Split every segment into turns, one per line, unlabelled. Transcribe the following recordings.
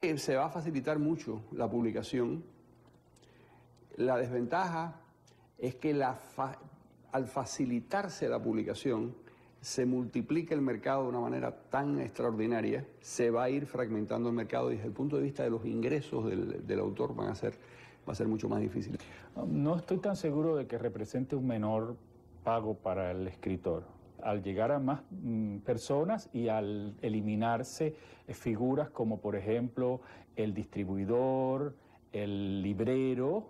Se va a facilitar mucho la publicación. La desventaja es que al facilitarse la publicación, se multiplica el mercado de una manera tan extraordinaria, se va a ir fragmentando el mercado y desde el punto de vista de los ingresos del autor va a ser mucho más difícil.
No estoy tan seguro de que represente un menor pago para el escritor. Al llegar a más personas y al eliminarse figuras como por ejemplo el distribuidor, el librero.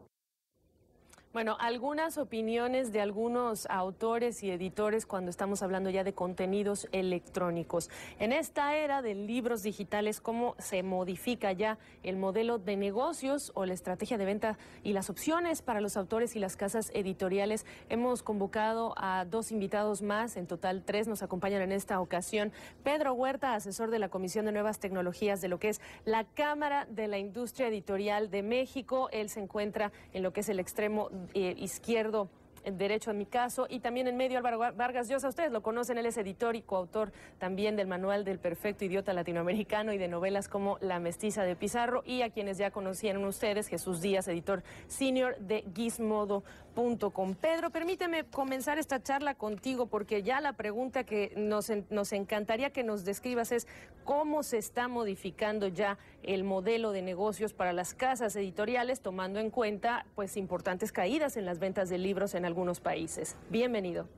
Bueno, algunas opiniones de algunos autores y editores cuando estamos hablando ya de contenidos electrónicos. En esta era de libros digitales, ¿cómo se modifica ya el modelo de negocios o la estrategia de venta y las opciones para los autores y las casas editoriales? Hemos convocado a 2 invitados más, en total 3 nos acompañan en esta ocasión. Pedro Huerta, asesor de la Comisión de Nuevas Tecnologías de lo que es la Cámara de la Industria Editorial de México. Él se encuentra en lo que es el extremo izquierdo, derecho en mi caso, y también en medio Álvaro Vargas Llosa. Ustedes lo conocen, él es editor y coautor también del Manual del Perfecto Idiota Latinoamericano y de novelas como La Mestiza de Pizarro, y a quienes ya conocieron ustedes, Jesús Díaz, editor senior de Gizmodo.com. Pedro, permíteme comenzar esta charla contigo porque ya la pregunta que nos encantaría que nos describas es cómo se está modificando ya el modelo de negocios para las casas editoriales, tomando en cuenta pues importantes caídas en las ventas de libros en algunos países. Bienvenido.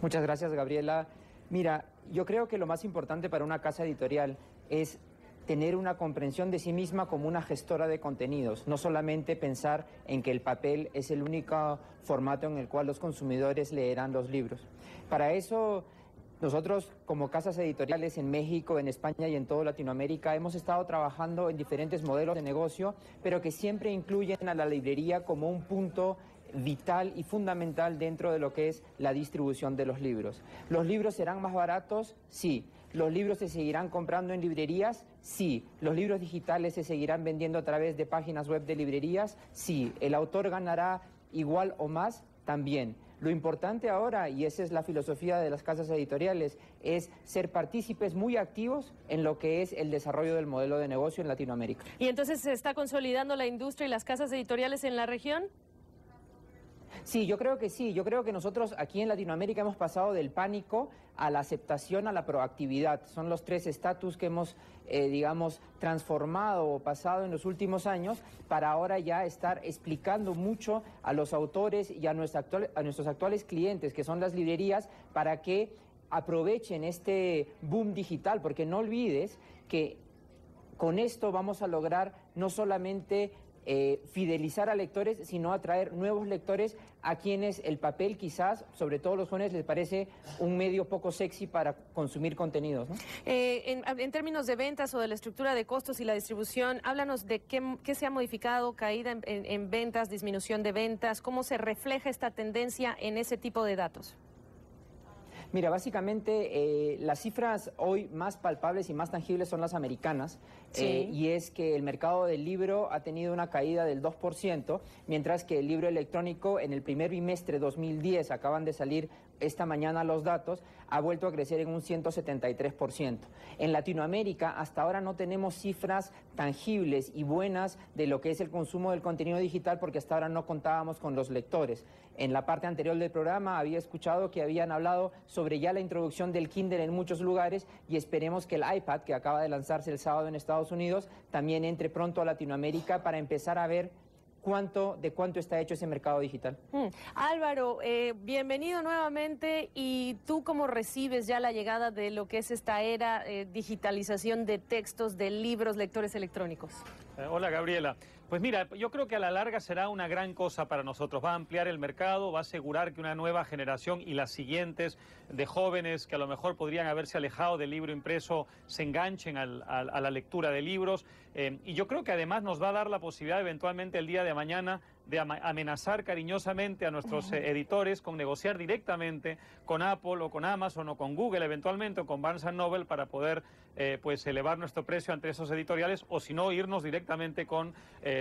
Muchas gracias, Gabriela. Mira, yo creo que lo más importante para una casa editorial es tener una comprensión de sí misma como una gestora de contenidos, no solamente pensar en que el papel es el único formato en el cual los consumidores leerán los libros. Para eso, nosotros como casas editoriales en México, en España y en toda Latinoamérica hemos estado trabajando en diferentes modelos de negocio, pero que siempre incluyen a la librería como un punto vital y fundamental dentro de lo que es la distribución de los libros. ¿Los libros serán más baratos? Sí. ¿Los libros se seguirán comprando en librerías? Sí. ¿Los libros digitales se seguirán vendiendo a través de páginas web de librerías? Sí. ¿El autor ganará igual o más? También. Lo importante ahora, y esa es la filosofía de las casas editoriales, es ser partícipes muy activos en lo que es el desarrollo del modelo de negocio en Latinoamérica.
¿Y entonces se está consolidando la industria y las casas editoriales en la región?
Sí, yo creo que sí. Yo creo que nosotros aquí en Latinoamérica hemos pasado del pánico a la aceptación, a la proactividad. Son los 3 estatus que hemos, digamos, transformado o pasado en los últimos años para ahora ya estar explicando mucho a los autores y a nuestros actuales clientes, que son las librerías, para que aprovechen este boom digital, porque no olvides que con esto vamos a lograr no solamente fidelizar a lectores, sino atraer nuevos lectores a quienes el papel quizás, sobre todo los jóvenes, les parece un medio poco sexy para consumir contenidos, ¿no?
En términos de ventas o de la estructura de costos y la distribución, háblanos de qué se ha modificado, caída en ventas, disminución de ventas, cómo se refleja esta tendencia en ese tipo de datos.
Mira, básicamente las cifras hoy más palpables y más tangibles son las americanas, sí. Y es que el mercado del libro ha tenido una caída del 2%, mientras que el libro electrónico en el primer bimestre 2010, acaban de salir esta mañana los datos, ha vuelto a crecer en un 173%. En Latinoamérica hasta ahora no tenemos cifras tangibles y buenas de lo que es el consumo del contenido digital porque hasta ahora no contábamos con los lectores. En la parte anterior del programa había escuchado que habían hablado sobre ya la introducción del Kindle en muchos lugares y esperemos que el iPad, que acaba de lanzarse el sábado en Estados Unidos, también entre pronto a Latinoamérica para empezar a ver de cuánto está hecho ese mercado digital.
Álvaro, bienvenido nuevamente. ¿Y tú cómo recibes ya la llegada de lo que es esta era digitalización de textos, de libros, lectores electrónicos?
Hola, Gabriela. Pues mira, yo creo que a la larga será una gran cosa para nosotros. Va a ampliar el mercado, va a asegurar que una nueva generación y las siguientes de jóvenes que a lo mejor podrían haberse alejado del libro impreso se enganchen a la lectura de libros. Y yo creo que además nos va a dar la posibilidad eventualmente el día de mañana de amenazar cariñosamente a nuestros editores con negociar directamente con Apple o con Amazon o con Google eventualmente o con Barnes & Noble para poder pues elevar nuestro precio ante esos editoriales o si no irnos directamente con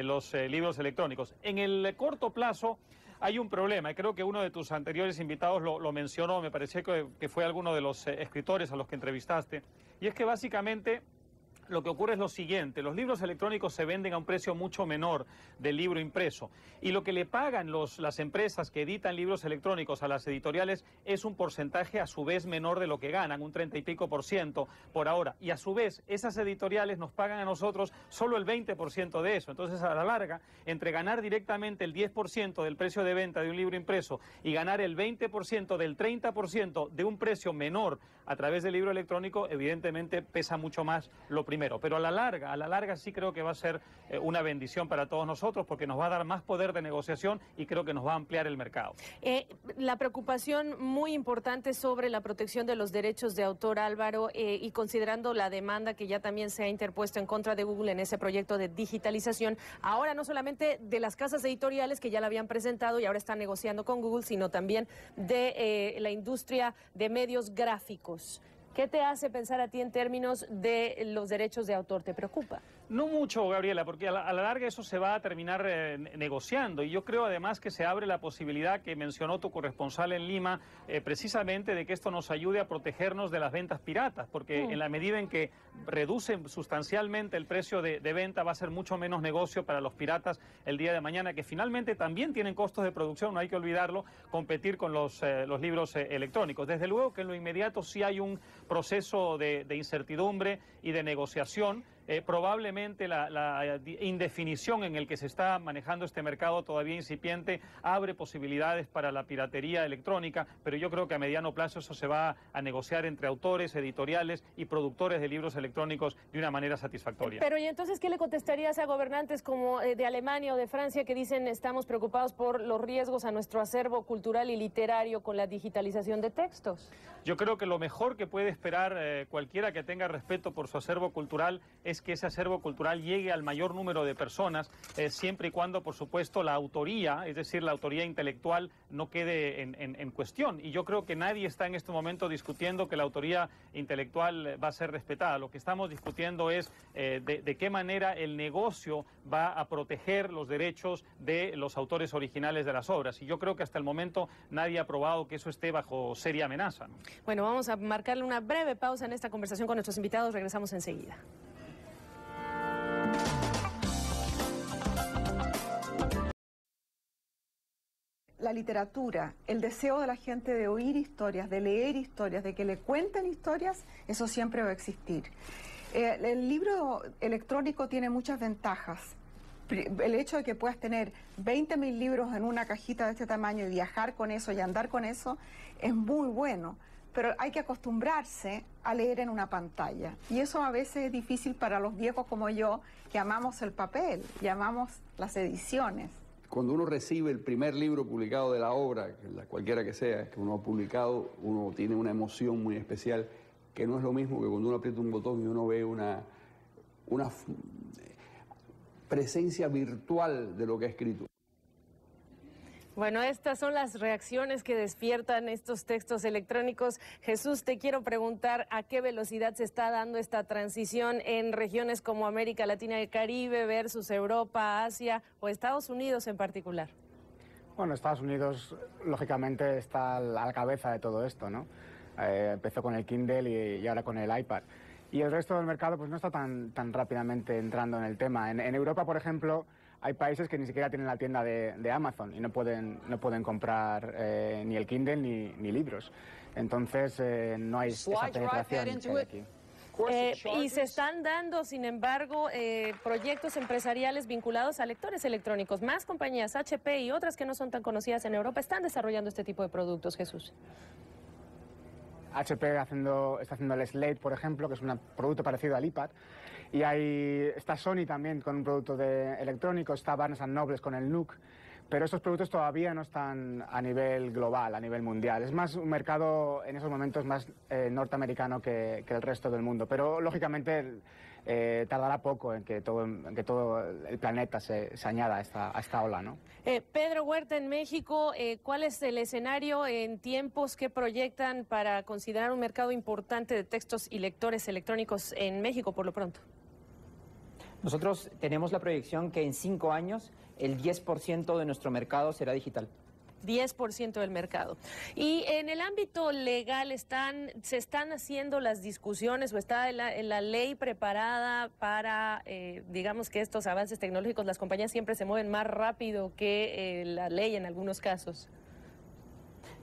los libros electrónicos. En el corto plazo hay un problema y creo que uno de tus anteriores invitados lo mencionó, me pareció que fue alguno de los escritores a los que entrevistaste, y es que básicamente lo que ocurre es lo siguiente: los libros electrónicos se venden a un precio mucho menor del libro impreso, y lo que le pagan las empresas que editan libros electrónicos a las editoriales es un porcentaje a su vez menor de lo que ganan, un 30 y pico % por ahora, y a su vez esas editoriales nos pagan a nosotros solo el 20% de eso. Entonces, a la larga, entre ganar directamente el 10% del precio de venta de un libro impreso y ganar el 20% del 30% de un precio menor a través del libro electrónico, evidentemente pesa mucho más lo primero. Pero a la larga sí creo que va a ser una bendición para todos nosotros, porque nos va a dar más poder de negociación y creo que nos va a ampliar el mercado.
La preocupación muy importante sobre la protección de los derechos de autor, Álvaro, y considerando la demanda que ya también se ha interpuesto en contra de Google en ese proyecto de digitalización, ahora no solamente de las casas editoriales que ya la habían presentado y ahora están negociando con Google, sino también de la industria de medios gráficos. ¿Qué te hace pensar a ti en términos de los derechos de autor? ¿Te preocupa?
No mucho, Gabriela, porque a la larga eso se va a terminar negociando, y yo creo además que se abre la posibilidad que mencionó tu corresponsal en Lima, precisamente de que esto nos ayude a protegernos de las ventas piratas, porque en la medida en que reducen sustancialmente el precio de venta, va a ser mucho menos negocio para los piratas el día de mañana, que finalmente también tienen costos de producción, no hay que olvidarlo, competir con los libros electrónicos. Desde luego que en lo inmediato sí hay un proceso de incertidumbre y de negociación. Probablemente la indefinición en el que se está manejando este mercado todavía incipiente abre posibilidades para la piratería electrónica, pero yo creo que a mediano plazo eso se va a negociar entre autores, editoriales y productores de libros electrónicos de una manera satisfactoria.
Pero ¿y entonces qué le contestarías a gobernantes como de Alemania o de Francia que dicen estamos preocupados por los riesgos a nuestro acervo cultural y literario con la digitalización de textos?
Yo creo que lo mejor que puede esperar cualquiera que tenga respeto por su acervo cultural es que ese acervo cultural llegue al mayor número de personas, siempre y cuando, por supuesto, la autoría, es decir, la autoría intelectual, no quede en cuestión. Y yo creo que nadie está en este momento discutiendo que la autoría intelectual va a ser respetada. Lo que estamos discutiendo es de qué manera el negocio va a proteger los derechos de los autores originales de las obras. Y yo creo que hasta el momento nadie ha probado que eso esté bajo seria amenaza, ¿no?
Bueno, vamos a marcarle una breve pausa en esta conversación con nuestros invitados. Regresamos enseguida.
La literatura, el deseo de la gente de oír historias, de leer historias, de que le cuenten historias, eso siempre va a existir. El libro electrónico tiene muchas ventajas. El hecho de que puedas tener 20.000 libros en una cajita de este tamaño y viajar con eso y andar con eso es muy bueno, pero hay que acostumbrarse a leer en una pantalla. Y eso a veces es difícil para los viejos como yo, que amamos el papel y amamos las ediciones.
Cuando uno recibe el primer libro publicado de la obra, cualquiera que sea, que uno ha publicado, uno tiene una emoción muy especial, que no es lo mismo que cuando uno aprieta un botón y uno ve una presencia virtual de lo que ha escrito.
Bueno, estas son las reacciones que despiertan estos textos electrónicos. Jesús, te quiero preguntar a qué velocidad se está dando esta transición en regiones como América Latina y el Caribe versus Europa, Asia o Estados Unidos en particular.
Bueno, Estados Unidos, lógicamente, está a la cabeza de todo esto, ¿no? Empezó con el Kindle y ahora con el iPad. Y el resto del mercado pues no está tan rápidamente entrando en el tema. En Europa, por ejemplo, hay países que ni siquiera tienen la tienda de Amazon y no pueden comprar ni el Kindle ni libros. Entonces no hay esa penetración que hay aquí.
Y se están dando, sin embargo, proyectos empresariales vinculados a lectores electrónicos. Más compañías, HP y otras que no son tan conocidas en Europa, están desarrollando este tipo de productos, Jesús.
HP está haciendo el Slate, por ejemplo, que es un producto parecido al iPad. Y está Sony también con un producto electrónico, está Barnes & Noble con el Nook. Pero estos productos todavía no están a nivel global, a nivel mundial. Es más un mercado en esos momentos más norteamericano que el resto del mundo. Pero lógicamente tardará poco en que todo el planeta se añada a esta ola, ¿no?
Pedro Huerta, en México, ¿cuál es el escenario en tiempos que proyectan para considerar un mercado importante de textos y lectores electrónicos en México por lo pronto?
Nosotros tenemos la proyección que en 5 años el 10% de nuestro mercado será digital.
10% del mercado. Y en el ámbito legal se están haciendo las discusiones o está la ley preparada para, digamos que estos avances tecnológicos, las compañías siempre se mueven más rápido que la ley en algunos casos.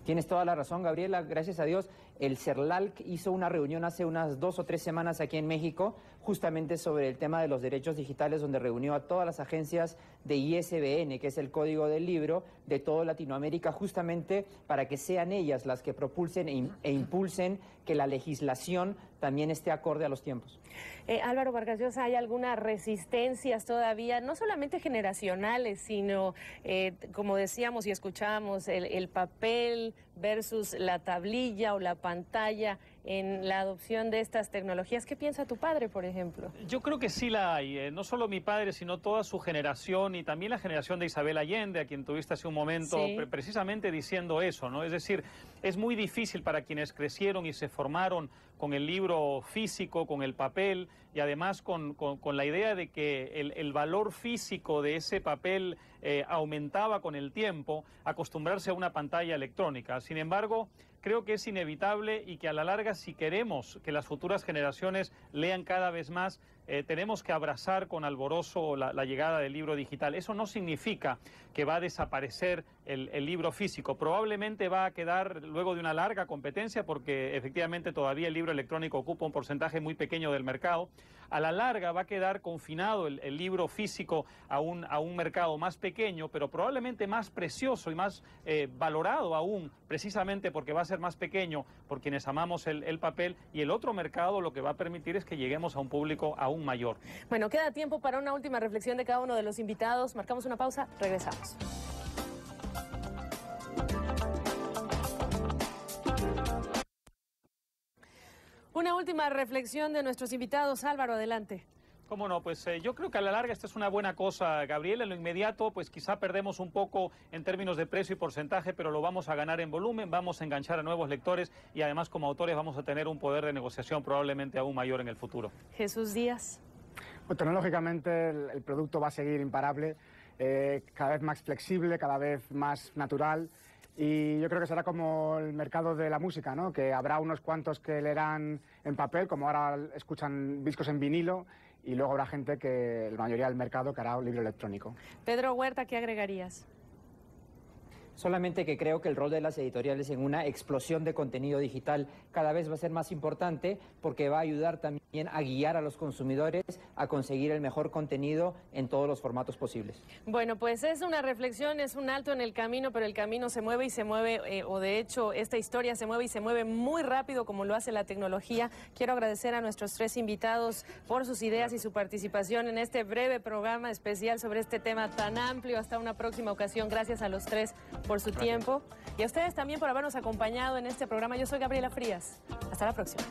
Tienes toda la razón, Gabriela. Gracias a Dios, el CERLALC hizo una reunión hace unas 2 o 3 semanas aquí en México, justamente sobre el tema de los derechos digitales, donde reunió a todas las agencias de ISBN, que es el código del libro, de toda Latinoamérica, justamente para que sean ellas las que propulsen e impulsen que la legislación también esté acorde a los tiempos.
Álvaro Vargas Llosa, ¿hay algunas resistencias todavía, no solamente generacionales, sino, como decíamos y escuchábamos, el papel versus la tablilla o la pantalla en la adopción de estas tecnologías? ¿Qué piensa tu padre, por ejemplo?
Yo creo que sí la hay, no solo mi padre, sino toda su generación y también la generación de Isabel Allende, a quien tuviste hace un momento, sí, precisamente diciendo eso, ¿no? Es decir, es muy difícil para quienes crecieron y se formaron con el libro físico, con el papel y además con la idea de que el valor físico de ese papel aumentaba con el tiempo, acostumbrarse a una pantalla electrónica. Sin embargo, creo que es inevitable y que a la larga, si queremos que las futuras generaciones lean cada vez más, tenemos que abrazar con alborozo la llegada del libro digital. Eso no significa que va a desaparecer el libro físico. Probablemente va a quedar luego de una larga competencia porque efectivamente todavía el libro electrónico ocupa un porcentaje muy pequeño del mercado. A la larga va a quedar confinado el libro físico a un mercado más pequeño, pero probablemente más precioso y más valorado aún, precisamente porque va a ser más pequeño por quienes amamos el papel, y el otro mercado lo que va a permitir es que lleguemos a un público aún mayor.
Bueno, queda tiempo para una última reflexión de cada uno de los invitados. Marcamos una pausa, regresamos. Una última reflexión de nuestros invitados. Álvaro, adelante.
Cómo no, pues yo creo que a la larga esta es una buena cosa, Gabriela. En lo inmediato, pues quizá perdemos un poco en términos de precio y porcentaje, pero lo vamos a ganar en volumen, vamos a enganchar a nuevos lectores y además como autores vamos a tener un poder de negociación probablemente aún mayor en el futuro.
Jesús Díaz.
Pues, tecnológicamente el producto va a seguir imparable, cada vez más flexible, cada vez más natural. Y yo creo que será como el mercado de la música, ¿no? Que habrá unos cuantos que leerán en papel, como ahora escuchan discos en vinilo, y luego habrá gente que, la mayoría del mercado, que hará un libro electrónico.
Pedro Huerta, ¿qué agregarías?
Solamente que creo que el rol de las editoriales en una explosión de contenido digital cada vez va a ser más importante, porque va a ayudar también a guiar a los consumidores a conseguir el mejor contenido en todos los formatos posibles.
Bueno, pues es una reflexión, es un alto en el camino, pero el camino se mueve y se mueve, o de hecho esta historia se mueve y se mueve muy rápido como lo hace la tecnología. Quiero agradecer a nuestros 3 invitados por sus ideas y su participación en este breve programa especial sobre este tema tan amplio. Hasta una próxima ocasión. Gracias a los 3 por su tiempo y a ustedes también por habernos acompañado en este programa. Yo soy Gabriela Frías. Hasta la próxima.